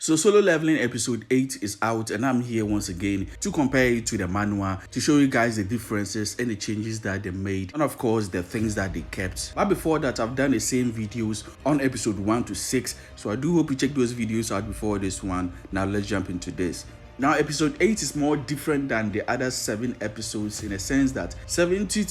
So Solo Leveling episode 8 is out and I'm here once again to compare it to the manhwa, to show you guys the differences and the changes that they made, and of course the things that they kept. But before that, I've done the same videos on episode 1 to 6, so I do hope you check those videos out before this one. Now let's jump into this. Now, episode 8 is more different than the other 7 episodes in a sense that 80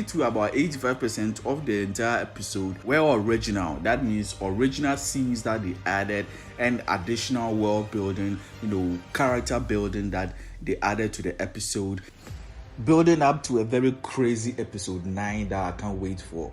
to about 85% of the entire episode were original. That means original scenes that they added and additional world building, character building that they added to the episode, building up to a very crazy episode 9 that I can't wait for.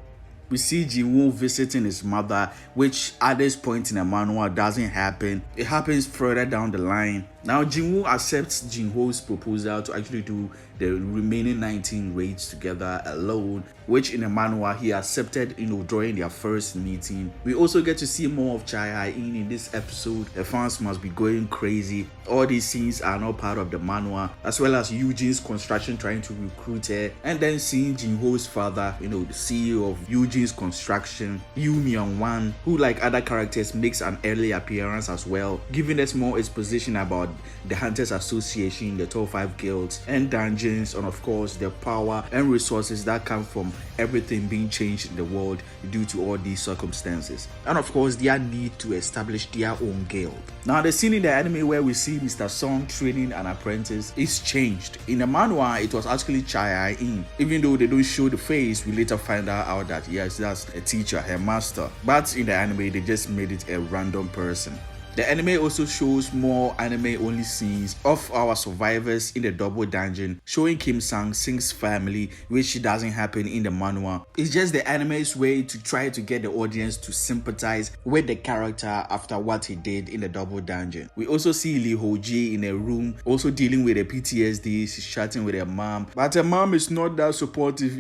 We see Jinwoo visiting his mother, which at this point in the manhwa doesn't happen. It happens further down the line. Now Jinwoo accepts Jinho's proposal to actually do the remaining 19 raids together alone, which in the manhwa he accepted, during their first meeting. We also get to see more of Chai-In in this episode. The fans must be going crazy. All these scenes are not part of the manhwa, as well as Eugene's construction trying to recruit her, and then seeing Jinho's father, the CEO of Eugene's construction, Yu Myung-wan, who like other characters makes an early appearance as well, giving us more exposition about the Hunters Association, the top 5 guilds and dungeons, and of course the power and resources that come from everything being changed in the world due to all these circumstances, and of course their need to establish their own guild. Now the scene in the anime where we see Mr. Song training an apprentice is changed. In the manhwa it was actually Chai-In. Even though they don't show the face, we later find out that yes, that's a teacher, her master, but in the anime they just made it a random person. The anime also shows more anime-only scenes of our survivors in the double dungeon, showing Kim Sang-sing's family, which doesn't happen in the manhwa. It's just the anime's way to try to get the audience to sympathize with the character after what he did in the double dungeon. We also see Lee Ho-ji in a room, also dealing with a PTSD. She's chatting with her mom, but her mom is not that supportive,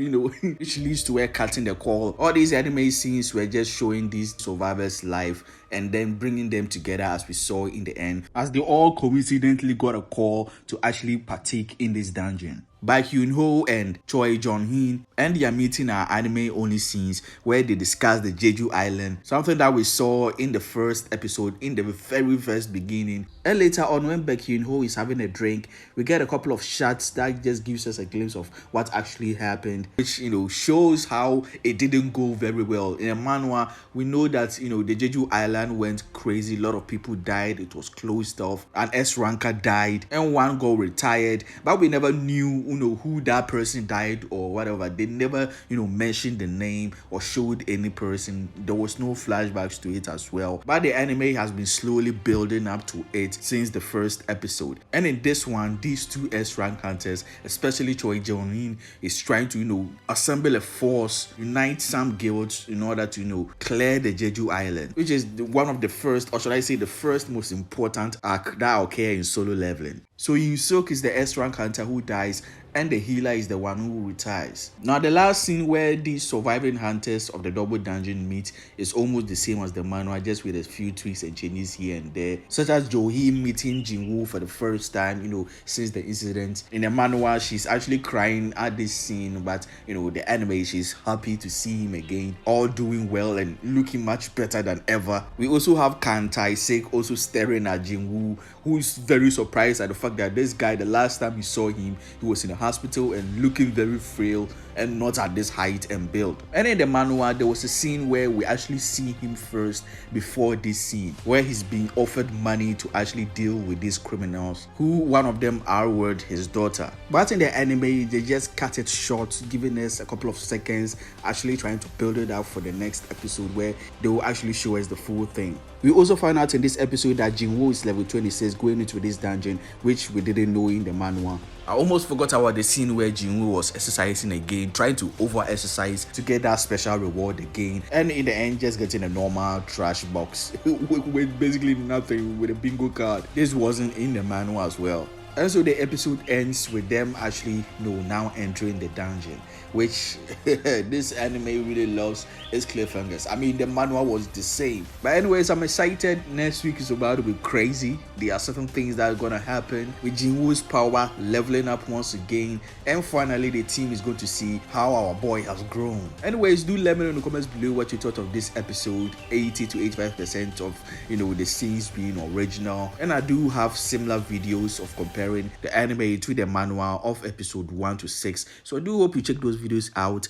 which leads to her cutting the call. All these anime scenes were just showing these survivors' life and then bringing them together, as we saw in the end, as they all coincidentally got a call to actually partake in this dungeon. Baek Hyun-ho and Choi Jong-hin, and their meeting are anime-only scenes where they discuss the Jeju Island, something that we saw in the first episode in the very first beginning. And later on, when Baek Hyun-ho is having a drink, we get a couple of shots that just gives us a glimpse of what actually happened, which shows how it didn't go very well. In a manhwa, we know that the Jeju Island went crazy. A lot of people died. It was closed off. An S-ranker died, and one got retired, but we never knew who that person died or whatever. They never mentioned the name or showed any person. There was no flashbacks to it as well, but the anime has been slowly building up to it since the first episode. And in this one, these two S-rank hunters, especially Choi Jong-in, is trying to assemble a force, unite some guilds in order to clear the Jeju Island, which is one of the first, or should I say the first most important arc that occur in Solo Leveling. So Yoon-suk is the S-rank hunter who dies, and the healer is the one who retires. Now the last scene where these surviving hunters of the double dungeon meet is almost the same as the manhwa, just with a few tweaks and changes here and there, such as Jo-hee meeting Jinwoo for the first time since the incident. In the manhwa she's actually crying at this scene, but the anime she's happy to see him again, all doing well and looking much better than ever. We also have Kan Tae-sik also staring at Jinwoo, who is very surprised at the fact that this guy, the last time he saw him, he was in a hospital and looking very frail and not at this height and build. And in the manhwa, there was a scene where we actually see him first before this scene, where he's being offered money to actually deal with these criminals, who one of them R-word his daughter. But in the anime, they just cut it short, giving us a couple of seconds, actually trying to build it up for the next episode where they will actually show us the full thing. We also find out in this episode that Jinwoo is level 26 going into this dungeon, which we didn't know in the manhwa. I almost forgot about the scene where Jinwoo was exercising again, trying to over-exercise to get that special reward again, and in the end just getting a normal trash box with basically nothing, with a bingo card. This wasn't in the manhwa as well. And so the episode ends with them actually now entering the dungeon, which this anime really loves its cliffhangers. I mean, the manhwa was the same. But anyways, I'm excited. Next week is about to be crazy. There are certain things that are gonna happen with Jinwoo's power leveling up once again, and finally the team is going to see how our boy has grown. Anyways, do let me know in the comments below what you thought of this episode. 80 to 85% of the scenes being original, and I do have similar videos of comparing the anime to the manhwa of episode 1 to 6, so I do hope you check those videos out.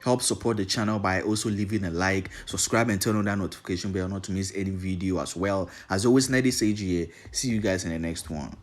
Help support the channel by also leaving a like, subscribe, and turn on that notification bell not to miss any video as well. As always, Nude here. See you guys in the next one.